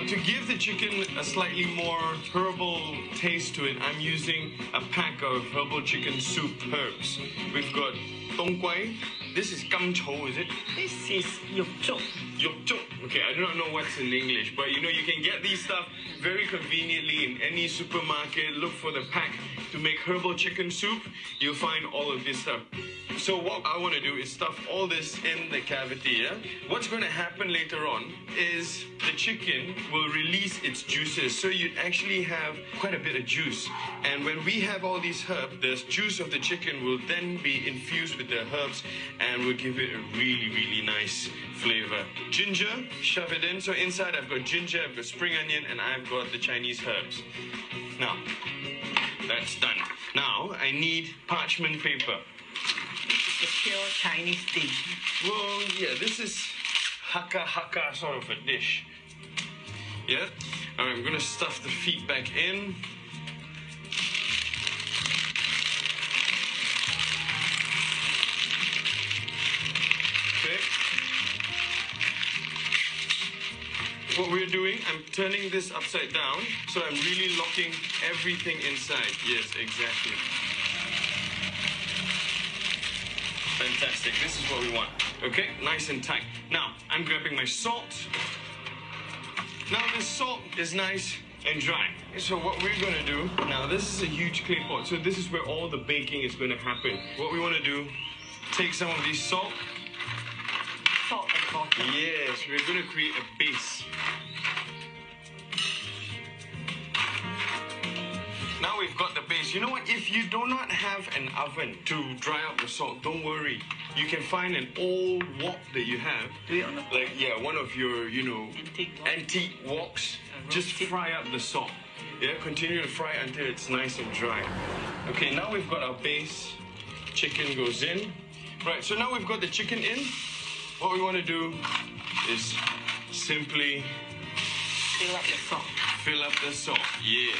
to give the chicken a slightly more herbal taste to it, I'm using a pack of herbal chicken soup herbs. We've got tong quai. This is kam chou, is it? This is yuk chok. Yuk chok. Okay, I do not know what's in English, but you know, you can get these stuff very conveniently in any supermarket. Look for the pack to make herbal chicken soup. You'll find all of this stuff. So what I want to do is stuff all this in the cavity, yeah? What's going to happen later on is the chicken will release its juices. So you'd actually have quite a bit of juice. And when we have all these herbs, the juice of the chicken will then be infused with the herbs and will give it a really, really nice flavor. Ginger, shove it in. So inside I've got ginger, I've got spring onion, and I've got the Chinese herbs. Now, that's done. Now, I need parchment paper. The pure Chinese dish. Well, yeah, this is Hakka sort of a dish. Yeah? Alright, I'm gonna stuff the feet back in. Okay. What we're doing, I'm turning this upside down, so I'm really locking everything inside. Yes, exactly. Fantastic, this is what we want. Okay, nice and tight. Now, I'm grabbing my salt. Now the salt is nice and dry. So what we're gonna do, now this is a huge clay pot, so this is where all the baking is gonna happen. What we wanna do, take some of this salt. Salt and water. Yes, we're gonna create a base. Now we've got the base. You know what? If you do not have an oven to dry out the salt, don't worry. You can find an old wok that you have. Like, yeah, one of your, you know, antique woks. Just fry up the salt. Yeah, continue to fry until it's nice and dry. Okay, now we've got our base. Chicken goes in. Right, so now we've got the chicken in. What we want to do is simply Fill up the salt. Fill up the salt, yeah.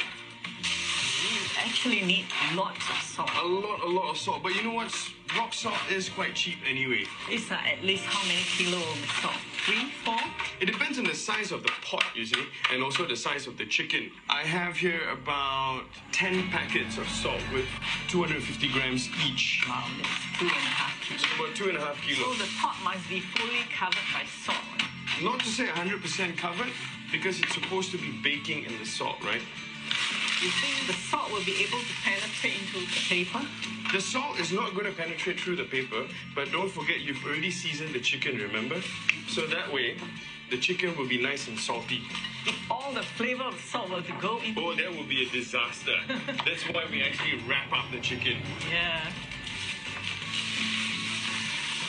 You actually need lots of salt. A lot of salt. But you know what? Rock salt is quite cheap anyway. It's at least how many kilos of salt? 3, 4? It depends on the size of the pot, you see, and also the size of the chicken. I have here about 10 packets of salt with 250 grams each. Wow, that's 2.5 kilos. So about 2.5 kilos. So the pot must be fully covered by salt. Not to say 100% covered, because it's supposed to be baking in the salt, right? You think the salt will be able to penetrate into the paper? The salt is not going to penetrate through the paper, but don't forget you've already seasoned the chicken, remember? So that way, the chicken will be nice and salty. If all the flavor of salt were to go in... Oh, that would be a disaster. That's why we actually wrap up the chicken. Yeah.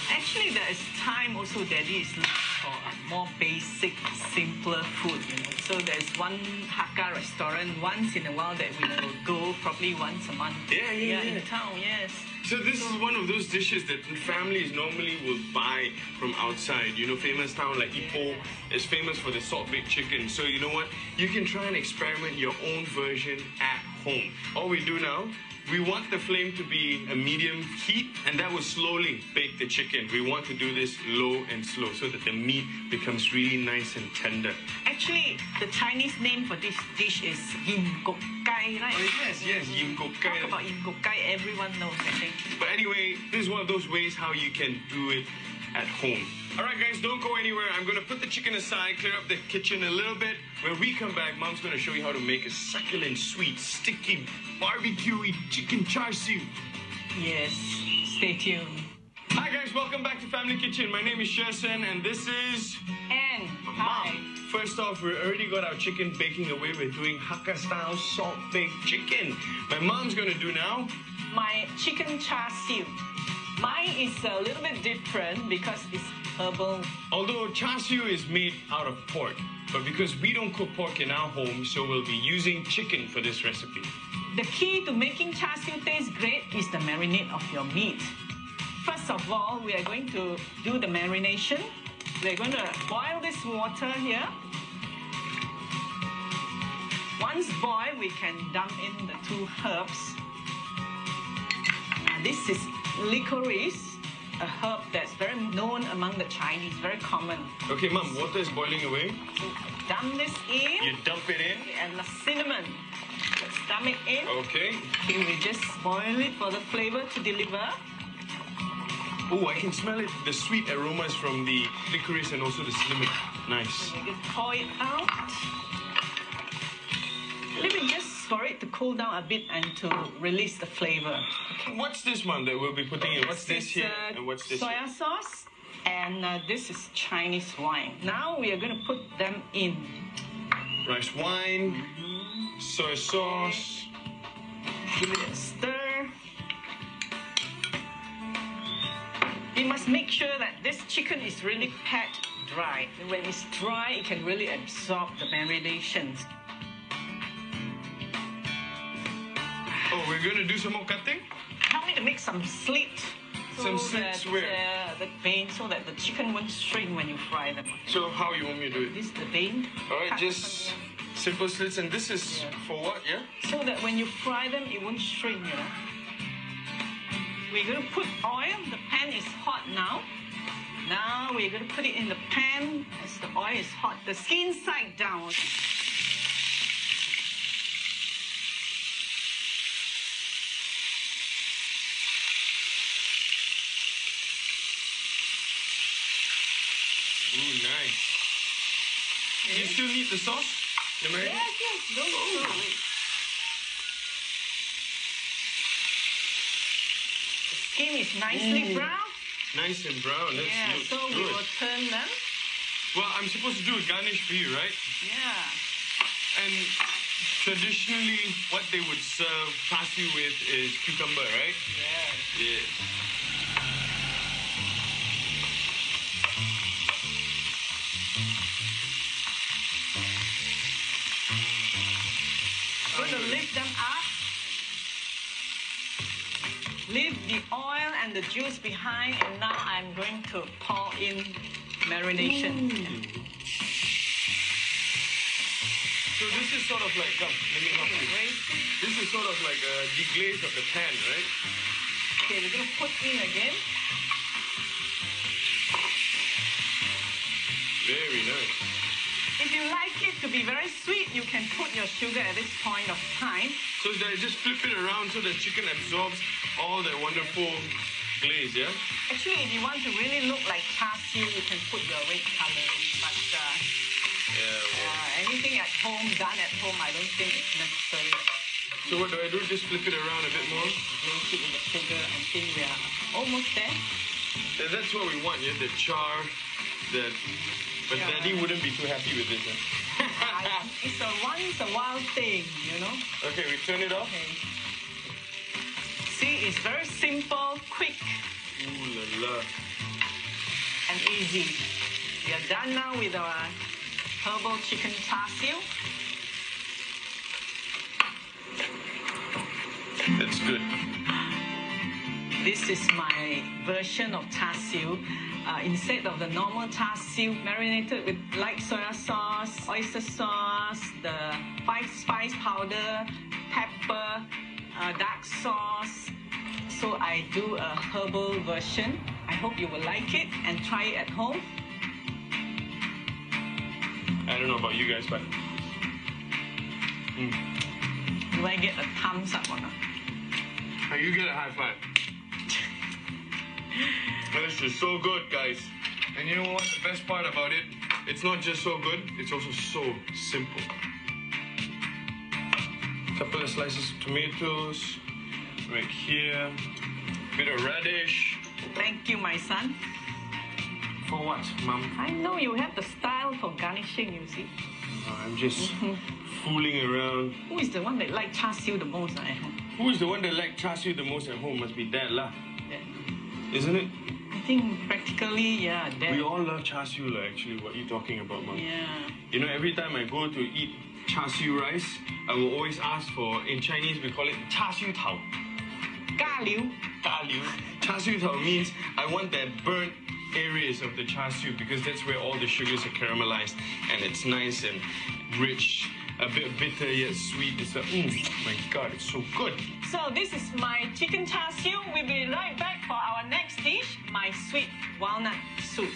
Actually, there is time also Daddy is looking for a more basic, simpler food, you know. So there's one Hakka restaurant once in a while that we will go, probably once a month. Yeah. In the town, yes. So this is one of those dishes that families normally will buy from outside. You know, famous town like Ipoh is famous for the salt-baked chicken. So you know what? You can try and experiment your own version at home. All we do now, we want the flame to be a medium heat, and that will slowly bake the chicken. We want to do this low and slow so that the meat becomes really nice and tender. Actually, the Chinese name for this dish is Yin Kok Kai, right? Oh, yes, Yin Kok Kai. Talk about Yin Kok Kai, everyone knows, I think. But anyway, this is one of those ways how you can do it at home. All right, guys, don't go anywhere. I'm going to put the chicken aside, clear up the kitchen a little bit. When we come back, Mom's going to show you how to make a succulent, sweet, sticky, barbecue-y chicken char siu. Yes, stay tuned. Hi, guys, welcome back to Family Kitchen. My name is Sherson, and this is... And Mom. First off, we already got our chicken baking away. We're doing Hakka-style salt-baked chicken. My mom's going to do now... my chicken char siu. Mine is a little bit different because it's herbal. Although char siu is made out of pork, but because we don't cook pork in our home, so we'll be using chicken for this recipe. The key to making char siu taste great is the marinade of your meat. First of all, we are going to do the marination. We're going to boil this water here. Once boiled, we can dump in the 2 herbs. This is licorice. a herb that's very known among the Chinese, very common. Okay, Mom, water is boiling away. Dump this in. You dump it in. And the cinnamon. Let's dump it in. Okay. Okay, we just boil it for the flavor to deliver. Oh, I can smell it. The sweet aromas from the licorice and also the cinnamon. Nice. We can pour it out. Leave it just for it to cool down a bit and to release the flavor. Okay. What's this, Mom, that we'll be putting in? What's this here and what's this soya here? sauce, and this is Chinese wine. Now we are going to put them in. Rice wine, soy sauce. Give it a stir. You must make sure that this chicken is really pat dry. When it's dry, it can really absorb the marinations. Oh, we're going to do some more cutting? Help me to make some slits. Some slits where? The vein, so that the chicken won't shrink when you fry them. So how you want me to do it? This is the vein. All right, just simple slits. And this is for what, yeah? So that when you fry them, it won't shrink, you know. We're going to put oil. The pan is hot now. Now we're going to put it in the pan as the oil is hot. The skin side down. Ooh, nice. You still need the sauce? The marinade? Yes, don't wait. The skin is nicely brown. Nice and brown. That Yeah, looks so good. we will turn them. Well, I'm supposed to do a garnish for you, right? Yeah. And traditionally, what they would serve char siu with is cucumber, right? Yes. Yes. Going to lift them up. Leave the oil and the juice behind, and now I'm going to pour in marination. So this is sort of like, come, let me help you. This is sort of like a deglaze of the pan, right? Okay, we're going to put in again. Very nice. If you like it to be very sweet, you can put your sugar at this point of time. So that just flip it around so the chicken absorbs all that wonderful glaze, yeah? Actually, if you want to really look like char siu, you can put your red color in. But anything at home, done at home, I don't think it's necessary. So what do I do? Just flip it around a bit more? Glaze it with the sugar. I think we are almost there. Yeah, that's what we want, yeah? The char, that... But Yeah. Daddy wouldn't be too happy with this, huh? It's a once a while thing, you know? Okay, we turn it off. Okay. See, it's very simple, quick, Ooh la la. and easy. We are done now with our herbal chicken char siu. That's good. This is my version of char siu. Instead of the normal char siu, marinated with light soya sauce, oyster sauce, the 5-spice powder, pepper, dark sauce. So I do a herbal version. I hope you will like it and try it at home. I don't know about you guys, but... Do I get a thumbs up or not? You get a high five. This is so good, guys. And you know what? The best part about it, it's not just so good, it's also so simple. Couple of slices of tomatoes, right here. Bit of radish. Thank you, my son. For what, Mom? I know you have the style for garnishing, you see. I'm just fooling around. Who is the one that likes char siu the most at home? Who is the one that likes char siu the most at home? Must be Dad lah, Yeah. isn't it? I think practically, yeah. We all love char siu lah, actually. What are you talking about, Mom? Yeah. You know, every time I go to eat char siu rice, I will always ask for, in Chinese we call it char siu tao. Ga liu. Da liu. Char siu tao means I want that burnt areas of the char siu because that's where all the sugars are caramelized and it's nice and rich, a bit bitter yet sweet. It's my God, it's so good. So this is my chicken char siu. We'll be right back for our next dish, my sweet walnut soup.